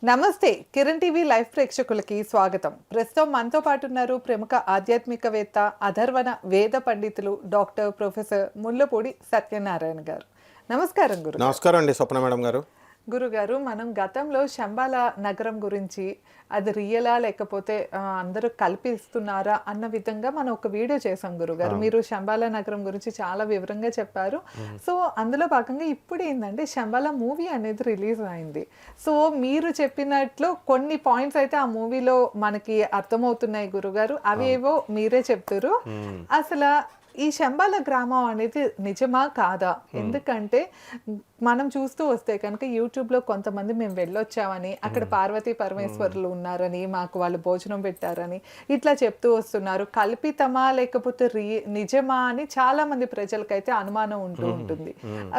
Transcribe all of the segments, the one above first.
నమస్తే Kiran TV live ప్రేక్షకులకి స్వాగతం. ప్రస్తుతం మనతో పాటు ఉన్నారు ప్రముఖ ఆధ్యాత్మికవేత్త అధర్వణ వేద పండితులు డాక్టర్ ప్రొఫెసర్ ముల్లపూడి సత్యనారాయణ గారు. నమస్కారం గురు. నమస్కారం అండి స్వప్న మేడం గారు. గురుగారు, మనం గతంలో శంబాల నగరం గురించి అది రియలా లేకపోతే అందరూ కల్పిస్తున్నారా అన్న విధంగా మనం ఒక వీడియో చేసాం గురుగారు. మీరు శంబాల నగరం గురించి చాలా వివరంగా చెప్పారు. సో అందులో భాగంగా ఇప్పుడు ఏంటంటే శంబాల మూవీ అనేది రిలీజ్ అయింది. సో మీరు చెప్పినట్లు కొన్ని పాయింట్స్ అయితే ఆ మూవీలో మనకి అర్థమవుతున్నాయి గురుగారు. అవేవో మీరే చెప్తారు. అసలు ఈ శంబాల గ్రామం అనేది నిజమా కాదా? ఎందుకంటే మనం చూస్తూ వస్తే కనుక యూట్యూబ్లో కొంతమంది మేము వెళ్ళొచ్చామని, అక్కడ పార్వతీ పరమేశ్వరులు ఉన్నారని, మాకు వాళ్ళు భోజనం పెట్టారని ఇట్లా చెప్తూ వస్తున్నారు. కల్పితమా లేకపోతే నిజమా అని చాలా మంది ప్రజలకైతే అనుమానం ఉంటూ ఉంటుంది.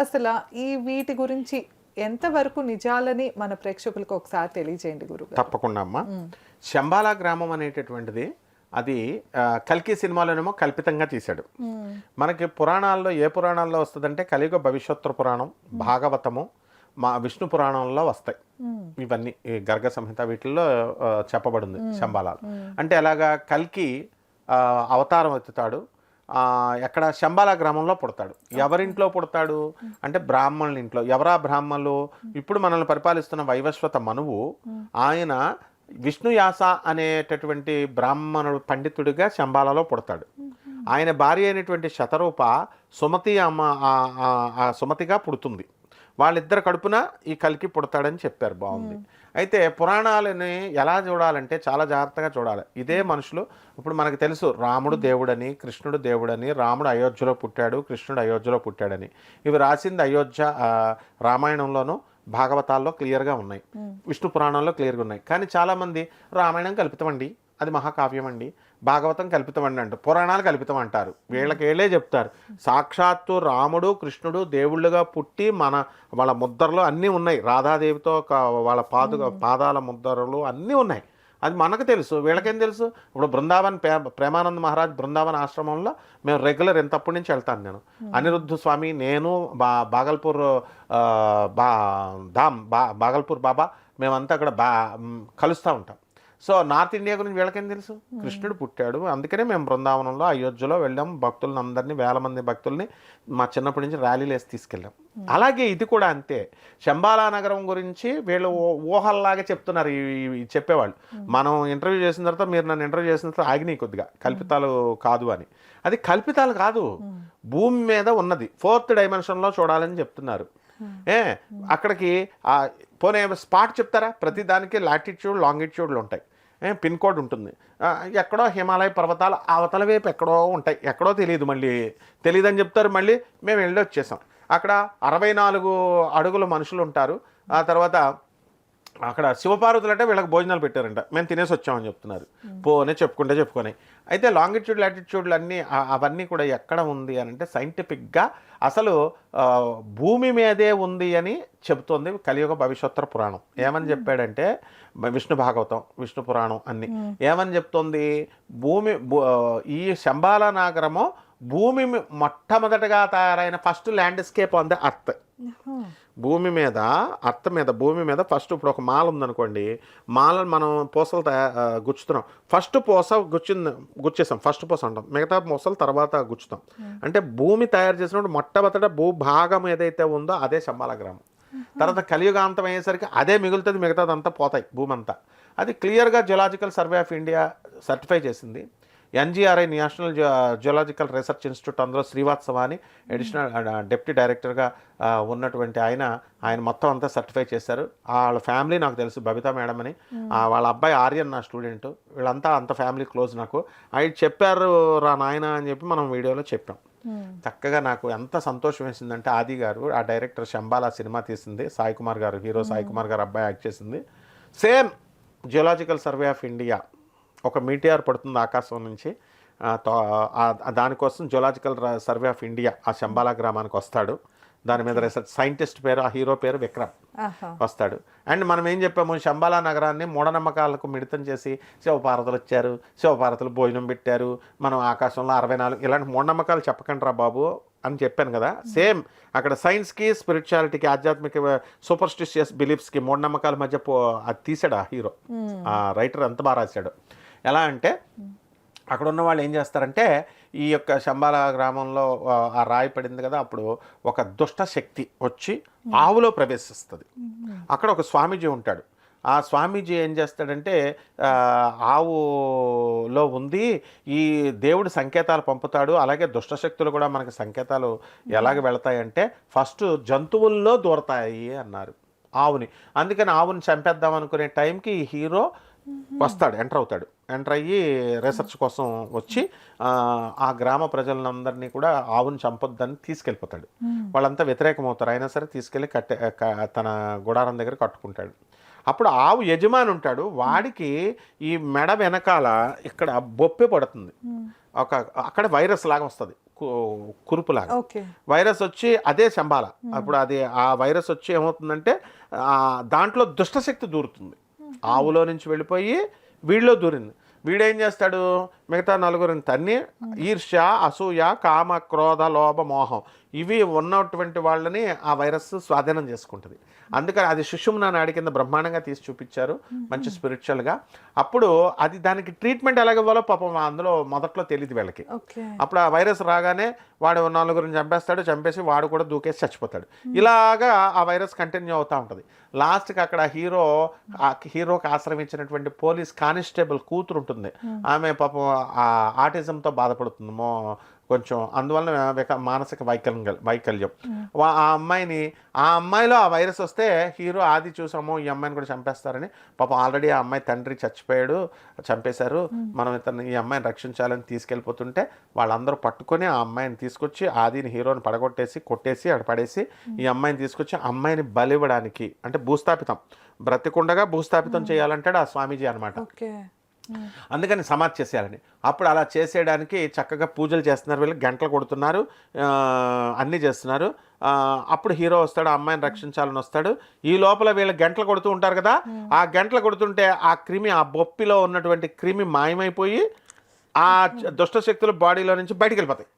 అసలు ఈ వీటి గురించి ఎంతవరకు నిజాలని మన ప్రేక్షకులకు ఒకసారి తెలియజేయండి గురుగారు. తప్పకుండా అమ్మా. శంబాల గ్రామం అనేటటువంటిది అది కల్కి సినిమాలోనేమో కల్పితంగా తీశాడు. మనకి పురాణాల్లో ఏ పురాణాల్లో వస్తుందంటే కలియుగ భవిష్యోత్తర పురాణం, భాగవతము, మా విష్ణు పురాణంలో వస్తాయి ఇవన్నీ. గర్గ సంహిత వీటిల్లో చెప్పబడింది శంబాలాలు. అంటే అలాగా కల్కి అవతారం ఎత్తుతాడు. ఎక్కడ శంబాల గ్రామంలో పుడతాడు. ఎవరింట్లో పుడతాడు అంటే బ్రాహ్మణుల ఇంట్లో. ఎవరా బ్రాహ్మణులు? ఇప్పుడు మనల్ని పరిపాలిస్తున్న వైవస్వత మనువు ఆయన విష్ణుయాస అనేటటువంటి బ్రాహ్మణుడు పండితుడిగా శంబాలలో పుడతాడు. ఆయన భార్య అయినటువంటి శతరూప సుమతి అమ్మ సుమతిగా పుడుతుంది. వాళ్ళిద్దరు కడుపున ఈ కల్కి పుడతాడని చెప్పారు. బాగుంది. అయితే పురాణాలని ఎలా చూడాలంటే చాలా జాగ్రత్తగా చూడాలి. ఇదే మనుషులు ఇప్పుడు మనకు తెలుసు రాముడు దేవుడని, కృష్ణుడు దేవుడని, రాముడు అయోధ్యలో పుట్టాడు, కృష్ణుడు అయోధ్యలో పుట్టాడని. ఇవి రాసింది అయోధ్య రామాయణంలోనూ భాగవతాల్లో క్లియర్గా ఉన్నాయి, విష్ణు పురాణంలో క్లియర్గా ఉన్నాయి. కానీ చాలామంది రామాయణం కల్పితమండి, అది మహాకావ్యం అండి, భాగవతం కల్పితమండి అంటారు, పురాణాలు కల్పితం అంటారు. వీళ్ళకేళ్ళే చెప్తారు సాక్షాత్తు రాముడు కృష్ణుడు దేవుళ్ళుగా పుట్టి వాళ్ళ ముద్రలు అన్నీ ఉన్నాయి. రాధాదేవితో వాళ్ళ పాదాల ముద్రలు అన్నీ ఉన్నాయి. అది మనకు తెలుసు, వీళ్ళకేం తెలుసు? ఇప్పుడు బృందావన్ ప్రేమానంద మహారాజ్ బృందావన్ ఆశ్రమంలో మేము రెగ్యులర్ ఎంతప్పటి నుంచి వెళ్తాను నేను. అనిరుద్ధ స్వామి, నేను, బాగల్పూర్ బాగల్పూర్ బాబా, మేమంతా అక్కడ కలుస్తూ ఉంటాం. సో నార్త్ ఇండియా గురించి వీళ్ళకేం తెలుసు? కృష్ణుడు పుట్టాడు, అందుకనే మేము బృందావనంలో అయోధ్యలో వెళ్ళాం. భక్తులను అందరినీ, వేల మంది భక్తుల్ని మా చిన్నప్పటి నుంచి ర్యాలీలు వేసి తీసుకెళ్ళాం. అలాగే ఇది కూడా అంతే. శంబాలా నగరం గురించి వీళ్ళు ఊహల్లాగా చెప్తున్నారు చెప్పేవాళ్ళు. మనం ఇంటర్వ్యూ చేసిన తర్వాత, మీరు నన్ను ఇంటర్వ్యూ చేసిన తర్వాత ఆగినాయి కొద్దిగా, కల్పితాలు కాదు అని. అది కల్పితాలు కాదు, భూమి మీద ఉన్నది. 4th డైమెన్షన్లో చూడాలని చెప్తున్నారు. అక్కడికి పోనీ స్పాట్ చెప్తారా? ప్రతి దానికి లాటిట్యూడ్ లాంగిట్యూడ్లు ఉంటాయి, పిన్ కోడ్ ఉంటుంది. ఎక్కడో హిమాలయ పర్వతాలు అవతల వైపు ఎక్కడో ఉంటాయి, ఎక్కడో తెలియదు, మళ్ళీ తెలియదని చెప్తారు. మళ్ళీ మేము వెళ్ళి వచ్చేసాం. అక్కడ 64 అడుగుల మనుషులు ఉంటారు. ఆ తర్వాత అక్కడ శివపార్వతులు అంటే వీళ్ళకి భోజనాలు పెట్టారంట, మేము తినేసి వచ్చామని చెప్తున్నారు. పోనే చెప్పుకొని. అయితే లాంగిట్యూడ్ లాటిట్యూడ్లు అన్నీ అవన్నీ కూడా ఎక్కడ ఉంది అని అంటే సైంటిఫిక్గా అసలు భూమి మీదే ఉంది అని చెబుతోంది కలియుగ భవిష్యోత్తర పురాణం. ఏమని చెప్పాడంటే విష్ణు భాగవతం, విష్ణు పురాణం అన్నీ ఏమని చెప్తోంది? ఈ శంబాల నగరము భూమి మొట్టమొదటగా తయారైన first landscape on the earth. భూమి మీద భూమి మీద ఫస్ట్ ఇప్పుడు ఒక మాల ఉందనుకోండి, మాలను మనం పూసలు గుచ్చుతున్నాం. ఫస్ట్ పూస గుచ్చేసాం, ఫస్ట్ పూస అంటాం. మిగతా పూసలు తర్వాత గుచ్చుతాం. అంటే భూమి తయారు చేసినప్పుడు మొట్టమొదట భూభాగం ఏదైతే ఉందో అదే శంబాల గ్రామం. తర్వాత కలియుగాంతం అయ్యేసరికి అదే మిగులుతుంది, మిగతాదంతా పోతాయి భూమి అంతా. అది క్లియర్గా geological survey of India certify చేసింది. NGRI national geological research institute, అందులో శ్రీవాత్సవ అని అడిషనల్ డిప్యూటీ డైరెక్టర్గా ఉన్నటువంటి ఆయన మొత్తం అంతా సర్టిఫై చేశారు. వాళ్ళ ఫ్యామిలీ నాకు తెలుసు, బబితా మేడం అని, వాళ్ళ అబ్బాయి ఆర్యన్ నా స్టూడెంట్. వీళ్ళంతా అంత ఫ్యామిలీ క్లోజ్ నాకు. ఆయన చెప్పారు రా నాయన అని చెప్పి మనం వీడియోలో చెప్పాం. చక్కగా నాకు ఎంత సంతోషం వేసిందంటే ఆది గారు, ఆ డైరెక్టర్ శంబాలా సినిమా తీసింది, సాయి కుమార్ గారు, హీరో సాయి కుమార్ గారు అబ్బాయి యాక్ట్ చేసింది. Same geological survey of India, ఒక మీటిఆర్ పడుతుంది ఆకాశం నుంచి, దానికోసం జియోలాజికల్ సర్వే ఆఫ్ ఇండియా ఆ శంబాలా గ్రామానికి వస్తాడు. దాని మీద రీసెర్చ్ సైంటిస్ట్ పేరు, ఆ హీరో పేరు విక్రమ్ వస్తాడు. అండ్ మనం ఏం చెప్పాము, శంబాలా నగరాన్ని మూఢనమ్మకాలకు మిళితం చేసి శివపార్వతులు వచ్చారు, శివపార్వతులు భోజనం పెట్టారు, మనం ఆకాశంలో 64 ఇలాంటి మూఢనమ్మకాలు చెప్పకండి రా బాబు. అని చెప్పాను కదా, సేమ్ అక్కడ సైన్స్కి స్పిరిచువాలిటీకి ఆధ్యాత్మిక సూపర్స్టిషియస్ బిలీఫ్స్కి మూఢనమ్మకాల మధ్య అది తీసాడు ఆ హీరో, ఆ రైటర్ ఎంత బాగా రాశాడు. ఎలా అంటే అక్కడ ఉన్న వాళ్ళు ఏం చేస్తారంటే ఈ యొక్క శంబాల గ్రామంలో ఆ రాయి పడింది కదా, అప్పుడు ఒక దుష్ట శక్తి వచ్చి ఆవులో ప్రవేశిస్తుంది. అక్కడ ఒక స్వామీజీ ఉంటాడు. ఆ స్వామీజీ ఏం చేస్తాడంటే ఆవులో ఉంది ఈ దేవుడు సంకేతాలు పంపుతాడు, అలాగే దుష్టశక్తులు కూడా మనకి సంకేతాలు ఎలాగ వెళతాయంటే ఫస్ట్ జంతువుల్లో దూరతాయి అన్నారు ఆవుని. అందుకని ఆవుని చంపేద్దాం అనుకునే టైంకి ఈ హీరో వస్తాడు, ఎంటర్ అయ్యి రీసెర్చ్ కోసం వచ్చి ఆ గ్రామ ప్రజలందరినీ కూడా ఆవుని చంపొద్దని తీసుకెళ్ళిపోతాడు. వాళ్ళంతా వ్యతిరేకమవుతారు, అయినా సరే తీసుకెళ్ళి తన గుడారం దగ్గర కట్టుకుంటాడు. అప్పుడు ఆవు యజమాని ఉంటాడు, వాడికి ఈ మెడ వెనకాల ఇక్కడ బొప్పి పడుతుంది, అక్కడ వైరస్ లాగా వస్తుంది, కురుపులాగా వైరస్ వచ్చి అదే శంబాల. అప్పుడు అది ఆ వైరస్ వచ్చి ఏమవుతుందంటే దాంట్లో దుష్టశక్తి దూరుతుంది, ఆవులో నుంచి వెళ్ళిపోయి వీడిలో దూరింది. వీడేం చేస్తాడు, మిగతా నలుగురిని తన్ని ఈర్ష్య, అసూయ, కామ, క్రోధ, లోభ, మోహం ఇవి ఉన్నటువంటి వాళ్ళని ఆ వైరస్ స్వాధీనం చేసుకుంటుంది. అందుకని అది సుషుమ్నా నాడి కింద బ్రహ్మాండంగా తీసి చూపించారు, మంచి స్పిరిచువల్గా. అప్పుడు అది దానికి ట్రీట్మెంట్ ఎలాగ ఇవ్వాలో పాపం అందులో మొదట్లో తెలియదు వీళ్ళకి. అప్పుడు ఆ వైరస్ రాగానే వాడు నలుగురిని చంపేసి వాడు కూడా దూకేసి చచ్చిపోతాడు. ఇలాగా ఆ వైరస్ కంటిన్యూ అవుతూ ఉంటుంది. లాస్ట్కి అక్కడ హీరోకి ఆశ్రమించినటువంటి పోలీస్ కానిస్టేబుల్ కూతురు ఉంటుంది, ఆమె పాపం ఆటిజంతో బాధపడుతుంది కొంచెం, అందువలన మానసిక వైకల్యం. ఆ అమ్మాయిలో ఆ వైరస్ వస్తే హీరో ఆది చూసాము ఈ అమ్మాయిని కూడా చంపేస్తారని, పాపం ఆల్రెడీ ఆ అమ్మాయి తండ్రి చచ్చిపోయాడు, చంపేశారు, మనం ఈ అమ్మాయిని రక్షించాలని తీసుకెళ్ళిపోతుంటే వాళ్ళందరూ పట్టుకొని ఆ అమ్మాయిని తీసుకొచ్చి ఆదిని హీరోని కొట్టేసి అక్కడ పడేసి ఈ అమ్మాయిని తీసుకొచ్చి అమ్మాయిని బలివ్వడానికి, అంటే భూస్థాపితం, బ్రతికుండగా భూస్థాపితం చేయాలంటాడు ఆ స్వామీజీ అనమాట. అందుకని సమాధి చేసేయాలని. అప్పుడు అలా చేసేయడానికి చక్కగా పూజలు చేస్తున్నారు, వీళ్ళు గంటలు కొడుతున్నారు, అన్నీ చేస్తున్నారు. అప్పుడు హీరో వస్తాడు, అమ్మాయిని రక్షించాలని వస్తాడు. ఈ లోపల వీళ్ళు గంటలు కొడుతూ ఉంటారు కదా, ఆ గంటలు కొడుతుంటే ఆ క్రిమి, ఆ బొప్పిలో ఉన్నటువంటి క్రిమి మాయమైపోయి ఆ దుష్ట శక్తులు బాడీలో నుంచి బయటికి వెళ్ళిపోతాయి.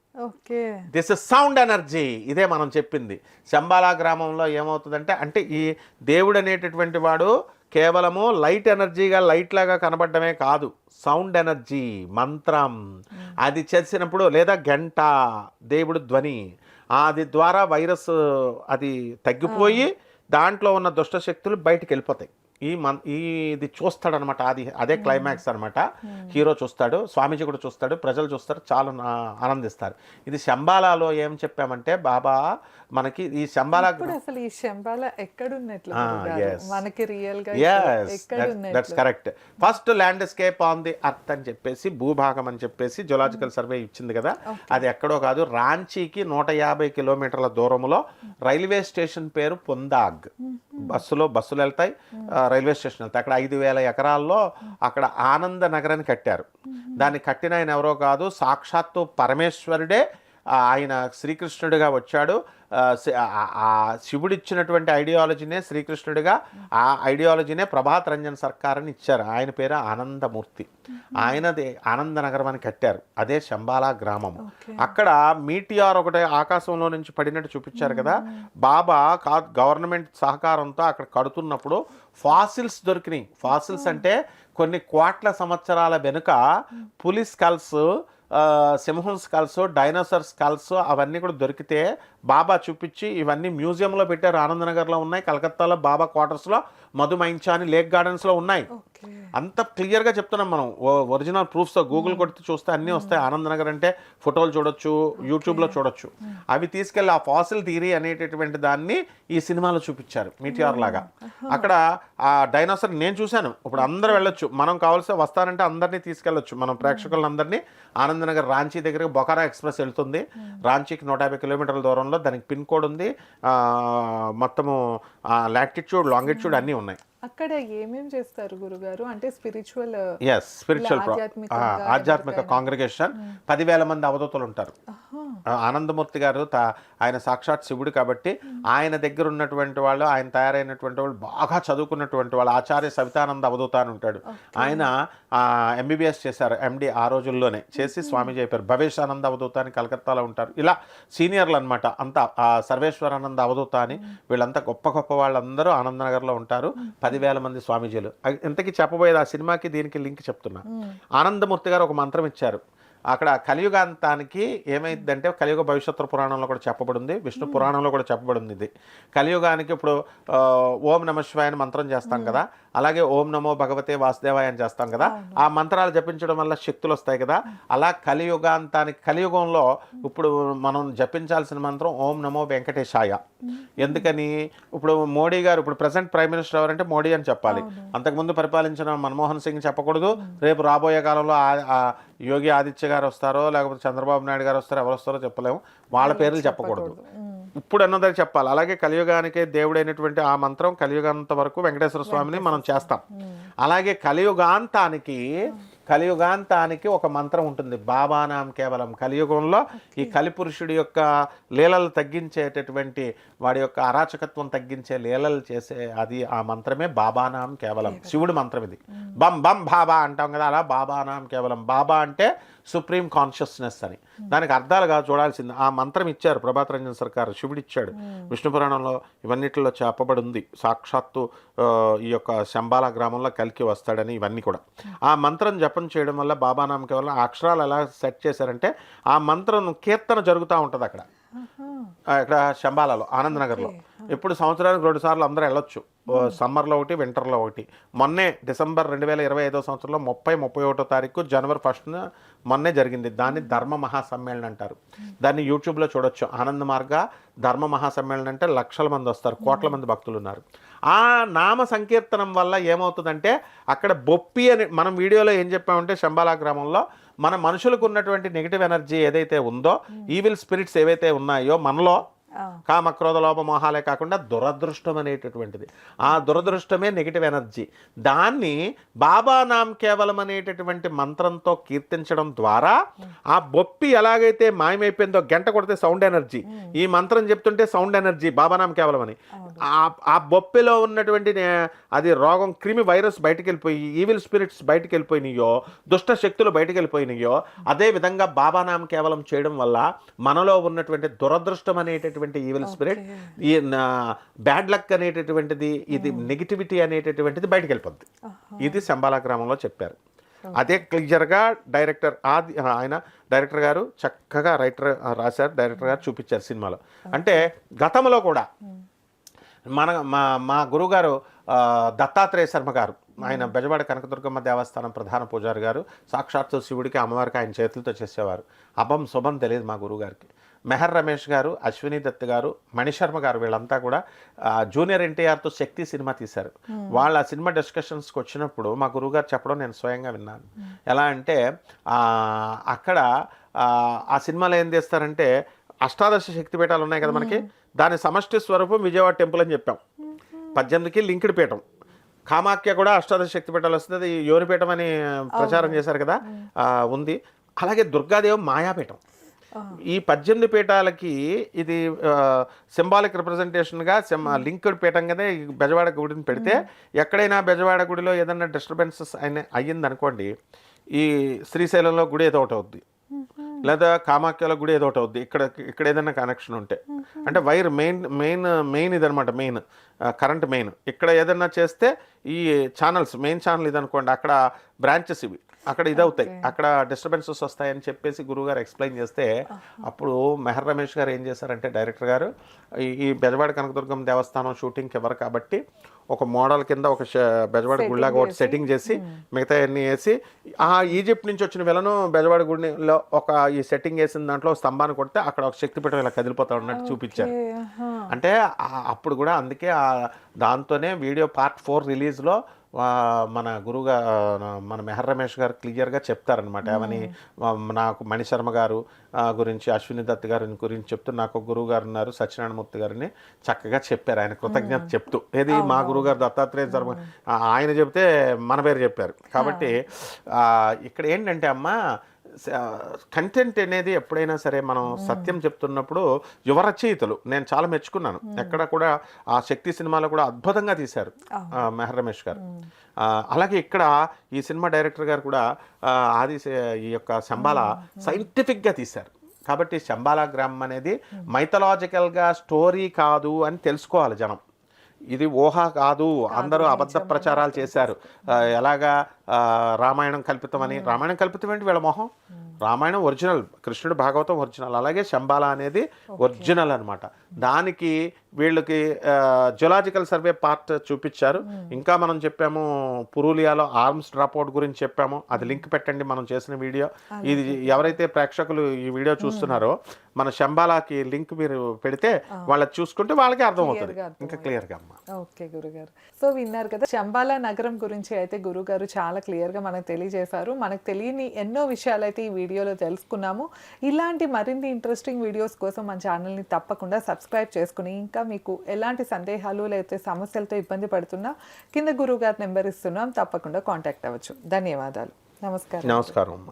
This is sound energy. ఇదే మనం చెప్పింది. శంబాలా గ్రామంలో ఏమవుతుందంటే, అంటే ఈ దేవుడు అనేటటువంటి వాడు కేవలము లైట్ ఎనర్జీగా లైట్ లాగా కనబడమే కాదు, సౌండ్ ఎనర్జీ, మంత్రం అది చేసినప్పుడు, లేదా గంట దేవుడు ధ్వని, అది ద్వారా వైరస్ అది తగ్గిపోయి దాంట్లో ఉన్న దుష్ట శక్తులు బయటికి వెళ్ళిపోతాయి. ఇది చూస్తాడనమాట, అదే క్లైమాక్స్ అనమాట. హీరో చూస్తాడు, స్వామీజీ కూడా చూస్తాడు, ప్రజలు చూస్తారు, చాలా ఆనందిస్తారు. ఇది శంబాలాలో ఏం చెప్పామంటే బాబా మనకి ఈ శంబాలా అసలు ఈ శంబాలా ఎక్కడున్నట్లు మనకి రియల్ గా that's correct. First landscape on the earth అని చెప్పేసి, భూభాగం అని చెప్పేసి జులాజికల్ సర్వే ఇచ్చింది కదా, అది ఎక్కడో కాదు, రాంచీకి 150 కిలోమీటర్ల దూరంలో రైల్వే స్టేషన్ పేరు పొందాగ్. బస్సులు వెళ్తాయి, రైల్వే స్టేషన్ వెళ్తాయి. అక్కడ 5,000 ఎకరాల్లో అక్కడ ఆనంద నగరాన్ని కట్టారు. దాన్ని కట్టిన ఆయన ఎవరో కాదు, సాక్షాత్తు పరమేశ్వరుడే. ఆయన శ్రీకృష్ణుడిగా వచ్చాడు, శివుడిచ్చినటువంటి ఐడియాలజీనే శ్రీకృష్ణుడిగా, ఆ ఐడియాలజీనే ప్రభాత్ రంజన్ సర్కార్ అని ఇచ్చారు. ఆయన పేరు ఆనందమూర్తి. ఆయనది ఆనందనగరం అని కట్టారు, అదే శంబాలా గ్రామం. అక్కడ మీటిఆర్ ఒకటి ఆకాశంలో నుంచి పడినట్టు చూపించారు కదా, బాబా గవర్నమెంట్ సహకారంతో అక్కడ కడుతున్నప్పుడు ఫాసిల్స్ దొరికినాయి. ఫాసిల్స్ అంటే కొన్ని కోట్ల సంవత్సరాల వెనుక పులి స్కల్స్, సింహం స్కల్స్, డైనోసార్ స్కల్స్ అవన్నీ కూడా దొరికితే బాబా చూపించి ఇవన్నీ మ్యూజియంలో పెట్టారు. ఆనందనగర్లో ఉన్నాయి, కలకత్తాలో బాబా క్వార్టర్స్లో, మధుమైంచాని లేక్ గార్డెన్స్లో ఉన్నాయి. అంత క్లియర్గా చెప్తున్నాం మనం, ఒరిజినల్ ప్రూఫ్స్తో గూగుల్ కొట్టి చూస్తే అన్నీ వస్తాయి. ఆనందనగర్ అంటే ఫోటోలు చూడొచ్చు, యూట్యూబ్లో చూడొచ్చు. అవి తీసుకెళ్ళి ఆ ఫాసిల్ థియరీ అనేటటువంటి దాన్ని ఈ సినిమాలో చూపించారు, మీటిఆర్ లాగా. అక్కడ ఆ డైనోసార్ నేను చూశాను. ఇప్పుడు అందరూ వెళ్ళొచ్చు, మనం కావాల్సి వస్తానంటే అందరినీ తీసుకెళ్ళొచ్చు, మనం ప్రేక్షకులందరినీ. ఆనందనగర్ రాంచీ దగ్గరకు బొకారా ఎక్స్ప్రెస్ వెళ్తుంది, రాంచీకి 150 కిలోమీటర్ల దూరంలో. దానికి పిన్ కోడ్ ఉంది, మొత్తము లాటిట్యూడ్, లాంగిట్యూడ్ అన్నీ ఉన్నాయి. అక్కడ ఏమేం చేస్తారు గురుగారు? అంటే స్పిరిచువల్ ఆధ్యాత్మిక కాంగ్రిగేషన్, 10,000 మంది అవధూతలు ఉంటారు. ఆనందమూర్తి గారు ఆయన సాక్షాత్ శివుడు కాబట్టి ఆయన దగ్గర ఉన్నటువంటి వాళ్ళు, ఆయన తయారైనటువంటి వాళ్ళు బాగా చదువుకున్నటువంటి వాళ్ళు. ఆచార్య సవితానంద అవధూత అని ఉంటాడు, ఆయన ఎంబీబీఎస్ చేశారు, ఎండి ఆ రోజుల్లోనే చేసి స్వామీజీ అయిపోయారు. భవేశానంద అవధూత అని కలకత్తాలో ఉంటారు. ఇలా సీనియర్లు అనమాట అంతా. సర్వేశ్వరానంద అవధూత అని వీళ్ళంతా గొప్ప గొప్ప వాళ్ళందరూ ఆనందనగర్లో ఉంటారు. 10,000 మంది స్వామీజీలు. ఇంతకీ చెప్పబోయేది ఆ సినిమాకి దీనికి లింక్ చెప్తున్నా. ఆనందమూర్తి గారు ఒక మంత్రం ఇచ్చారు. అక్కడ కలియుగాంతానికి ఏమైందంటే, కలియుగ భవిష్యత్తు పురాణంలో కూడా చెప్పబడింది, విష్ణు పురాణంలో కూడా చెప్పబడింది. ఇది కలియుగానికి ఇప్పుడు ఓం నమ శివాయ అని మంత్రం చేస్తాం కదా, అలాగే ఓం నమో భగవతే వాసుదేవాయ అని చేస్తాం కదా. ఆ మంత్రాలు జపించడం వల్ల శక్తులు వస్తాయి కదా. అలా కలియుగాంతానికి, కలియుగంలో ఇప్పుడు మనం జపించాల్సిన మంత్రం ఓం నమో వెంకటేశాయ. ఎందుకని, ఇప్పుడు మోడీ గారు, ఇప్పుడు ప్రజెంట్ ప్రైమ్ మినిస్టర్ ఎవరంటే మోడీ అని చెప్పాలి. అంతకుముందు పరిపాలించిన మన్మోహన్ సింగ్ చెప్పకూడదు. రేపు రాబోయే కాలంలో యోగి ఆదిత్య గారు వస్తారో, లేకపోతే చంద్రబాబు నాయుడు గారు వస్తారో, ఎవరు వస్తారో చెప్పలేము. వాళ్ళ పేర్లు చెప్పకూడదు, ఇప్పుడు అన్నదని చెప్పాలి. అలాగే కలియుగానికే దేవుడైనటువంటి ఆ మంత్రం కలియుగాంత వరకు వెంకటేశ్వర స్వామిని మనం చేస్తాం. అలాగే కలియుగాంతానికి ఒక మంత్రం ఉంటుంది, బాబానాం కేవలం. కలియుగంలో ఈ కలిపురుషుడి యొక్క లీలలు తగ్గించేటటువంటి, వాడి యొక్క అరాచకత్వం తగ్గించే లీలలు చేసే అది ఆ మంత్రమే బాబానాం కేవలం. శివుడి మంత్రం ఇది. బం బం బాబా అంటాం కదా, అలా బాబానాం కేవలం. బాబా అంటే సుప్రీం కాన్షియస్నెస్ అని, దానికి అర్థాలుగా చూడాల్సింది. ఆ మంత్రం ఇచ్చారు ప్రభాత్ రంజన్ సర్కార్, శివుడు ఇచ్చాడు. విష్ణు పురాణంలో ఇవన్నిటిలో చెప్పబడి ఉంది. సాక్షాత్తు ఈ యొక్క శంబాలా గ్రామంలో కలికి వస్తాడని, ఇవన్నీ కూడా. ఆ మంత్రం జపం చేయడం వల్ల బాబానాం కేవలం ఆ అక్షరాలు ఎలా సెట్ చేశారంటే, ఆ మంత్రం కీర్తన జరుగుతూ ఉంటుంది అక్కడ శంబాలాలో, ఆనందనగర్లో. ఇప్పుడు సంవత్సరానికి 2 సార్లు అందరూ వెళ్ళొచ్చు. సమ్మర్లో ఒకటి, వింటర్లో ఒకటి. మొన్నే డిసెంబర్ 2025 సంవత్సరంలో 30-31 తారీఖు, జనవరి 1న మొన్నే జరిగింది. దాన్ని ధర్మ మహాసమ్మేళనం అంటారు. దాన్ని యూట్యూబ్లో చూడొచ్చు. ఆనంద మార్గ ధర్మ మహాసమ్మేళనం అంటే లక్షల మంది వస్తారు, కోట్ల మంది భక్తులు ఉన్నారు. ఆ నామ సంకీర్తనం వల్ల ఏమవుతుందంటే, అక్కడ బొప్పి అని మనం వీడియోలో ఏం చెప్పామంటే, శంబాలా గ్రామంలో మన మనుషులకు ఉన్నటువంటి నెగిటివ్ ఎనర్జీ ఏదైతే ఉందో, ఈవిల్ స్పిరిట్స్ ఏవైతే ఉన్నాయో మనలో, కామ క్రోధ లోభ మోహాలే కాకుండా దురదృష్టం అనేటటువంటిది, ఆ దురదృష్టమే నెగిటివ్ ఎనర్జీ. దాన్ని బాబానాం కేవలం అనేటటువంటి మంత్రంతో కీర్తించడం ద్వారా ఆ బొప్పి ఎలాగైతే మాయమైపోయిందో, గంట కొడితే సౌండ్ ఎనర్జీ, ఈ మంత్రం చెప్తుంటే సౌండ్ ఎనర్జీ బాబానాం కేవలం అని, ఆ బొప్పిలో ఉన్నటువంటి అది రోగం, క్రిమి వైరస్ బయటకు వెళ్ళిపోయి, ఈవిల్ స్పిరిట్స్ బయటకు వెళ్ళిపోయినాయో, దుష్ట శక్తులు బయటకు వెళ్ళిపోయినాయో, అదే విధంగా బాబానాం కేవలం చేయడం వల్ల మనలో ఉన్నటువంటి దురదృష్టం అనేటటువంటి ఈవిల్ స్పిరిట్, ఈ బ్యాడ్ లక్ అనేటటువంటిది, ఇది నెగిటివిటీ అనేటటువంటిది బయటకు వెళ్ళిపోద్ది. ఇది శంబాలా గ్రామంలో చెప్పారు. అదే క్లియర్గా డైరెక్టర్ ఆయన డైరెక్టర్ గారు చక్కగా రాశారు, డైరెక్టర్ గారు చూపించారు సినిమాలో. అంటే గతంలో కూడా మా గురువుగారు దత్తాత్రేయ శర్మ గారు, ఆయన బెజవాడ కనకదుర్గమ్మ దేవస్థానం ప్రధాన పూజారి గారు, సాక్షాత్తు శివుడికి అమ్మవారికి ఆయన చేతులతో చేసేవారు. అభం శుభం తెలియదు మా గురువుగారికి. మెహర్ రమేష్ గారు, అశ్విని దత్ గారు, మణిశర్మ గారు, వీళ్ళంతా కూడా జూనియర్ ఎన్టీఆర్తో శక్తి సినిమా తీశారు. వాళ్ళ ఆ సినిమా డిస్కషన్స్కి వచ్చినప్పుడు మా గురువుగారు చెప్పడం నేను స్వయంగా విన్నాను. ఎలా అంటే, అక్కడ ఆ సినిమాలో ఏం చేస్తారంటే, అష్టాదశ శక్తిపీఠాలు ఉన్నాయి కదా మనకి, దాని సమష్టి స్వరూపం విజయవాడ టెంపుల్ అని చెప్పాం. 18కి లింక్డ్ పీఠం. కామాఖ్య కూడా అష్టాదశ శక్తిపీఠాలు వస్తుంది, యోనిపీఠం అని ప్రచారం చేశారు కదా, ఉంది. అలాగే దుర్గాదేవి మాయాపీఠం. ఈ 18 పీఠాలకి ఇది సింబాలిక్ రిప్రజెంటేషన్గా లింక్డ్ పీఠంగానే బెజవాడ గుడిని పెడితే, ఎక్కడైనా బెజవాడ గుడిలో ఏదైనా డిస్టర్బెన్సెస్ అయ్యిందనుకోండి, ఈ శ్రీశైలంలో గుడి ఏదో ఒకటి అవుద్ది, లేదా కామాఖ్యలో గుడి ఏదో ఒకటి అవుద్ది, ఇక్కడ ఏదైనా కనెక్షన్ ఉంటే. అంటే వైర్ మెయిన్ ఇదనమాట, మెయిన్ కరెంట్ మెయిన్. ఇక్కడ ఏదైనా చేస్తే ఈ ఛానల్స్, మెయిన్ ఛానల్ ఇదనుకోండి, అక్కడ బ్రాంచెస్ ఇవి అక్కడ ఇదవుతాయి, అక్కడ డిస్టర్బెన్సెస్ వస్తాయని చెప్పేసి గురువుగారు ఎక్స్ప్లెయిన్ చేస్తే, అప్పుడు మెహర్ రమేష్ గారు ఏం చేశారంటే, డైరెక్టర్ గారు ఈ బెజవాడ కనకదుర్గం దేవస్థానం షూటింగ్కి ఎవరు కాబట్టి ఒక మోడల్ కింద ఒక బెజవాడ గుడిలాగా ఒకటి సెట్టింగ్ చేసి, మిగతా అన్నీ వేసి, ఆ ఈజిప్ట్ నుంచి వచ్చిన విలను బెజవాడ గుడిలో ఒక ఈ సెట్టింగ్ వేసిన దాంట్లో స్తంభాన్ని కొడితే అక్కడ ఒక శక్తిపీఠం ఇలా కదిలిపోతా ఉన్నట్టు చూపించారు. అంటే అప్పుడు కూడా అందుకే దాంతోనే వీడియో పార్ట్ 4 రిలీజ్లో మన గురువుగా మన మెహర్ రమేష్ గారు క్లియర్గా చెప్తారనమాట. ఏమని, నాకు మణిశర్మ గారు గురించి, అశ్విని దత్ గారి గురించి చెప్తూ, నాకు గురువు గారు ఉన్నారు సత్యనారాయణమూర్తి గారిని చక్కగా చెప్పారు. ఆయన కృతజ్ఞత చెప్తూ, ఏది మా గురువుగారు దత్తాత్రేయ శర్మ ఆయన చెప్తే మన పేరు చెప్పారు. కాబట్టి ఇక్కడ ఏంటంటే అమ్మ, కంటెంట్ అనేది ఎప్పుడైనా సరే మనం సత్యం చెప్తున్నప్పుడు యువ రచయితలు నేను చాలా మెచ్చుకున్నాను. ఎక్కడ కూడా ఆ శక్తి సినిమాలో కూడా అద్భుతంగా తీశారు మెహర్ రమేష్ గారు. అలాగే ఇక్కడ ఈ సినిమా డైరెక్టర్ గారు కూడా ఈ యొక్క శంబాల సైంటిఫిక్గా తీశారు. కాబట్టి శంబాల గ్రామం అనేది మైథలాజికల్గా స్టోరీ కాదు అని తెలుసుకోవాలి జనం. ఇది ఊహ కాదు, అందరూ అబద్ధ ప్రచారాలు చేశారు. ఎలాగా రామాయణం కల్పితమని. రామాయణం కల్పితం ఏంటి వీళ్ళ మొహం? రామాయణం ఒరిజినల్, కృష్ణుడు భాగవతం ఒరిజినల్, అలాగే శంబాల అనేది ఒరిజినల్ అనమాట. దానికి వీళ్ళకి జియోలాజికల్ సర్వే పార్ట్ చూపించారు. ఇంకా మనం చెప్పాము పురూలియాలో ఆర్మ్స్ డ్రాప్అవుట్ గురించి చెప్పాము, అది లింక్ పెట్టండి మనం చేసిన వీడియో. ఇది ఎవరైతే ప్రేక్షకులు ఈ వీడియో చూస్తున్నారో మన శంబాలాకి లింక్ మీరు పెడితే వాళ్ళకి చూసుకుంటే వాళ్ళకి అర్థమవుతుంది ఇంకా క్లియర్గా. ఓకే గురుగారు, సో విన్నారు కదా శంబాలా నగరం గురించి అయితే గురుగారు చాలా క్లియర్గా మనకు తెలియజేశారు. మనకు తెలియని ఎన్నో విషయాలు అయితే ఈ వీడియోలో తెలుసుకున్నాము. ఇలాంటి మరిన్ని ఇంట్రెస్టింగ్ వీడియోస్ కోసం మన ఛానల్ని తప్పకుండా సబ్స్క్రైబ్ చేసుకుని, ఇంకా మీకు ఎలాంటి సందేహాలు లేకపోతే సమస్యలతో ఇబ్బంది పడుతున్నా కింద గురుగారు నెంబర్ ఇస్తున్నాం, తప్పకుండా కాంటాక్ట్ అవ్వచ్చు. ధన్యవాదాలు. నమస్కారం. నమస్కారం.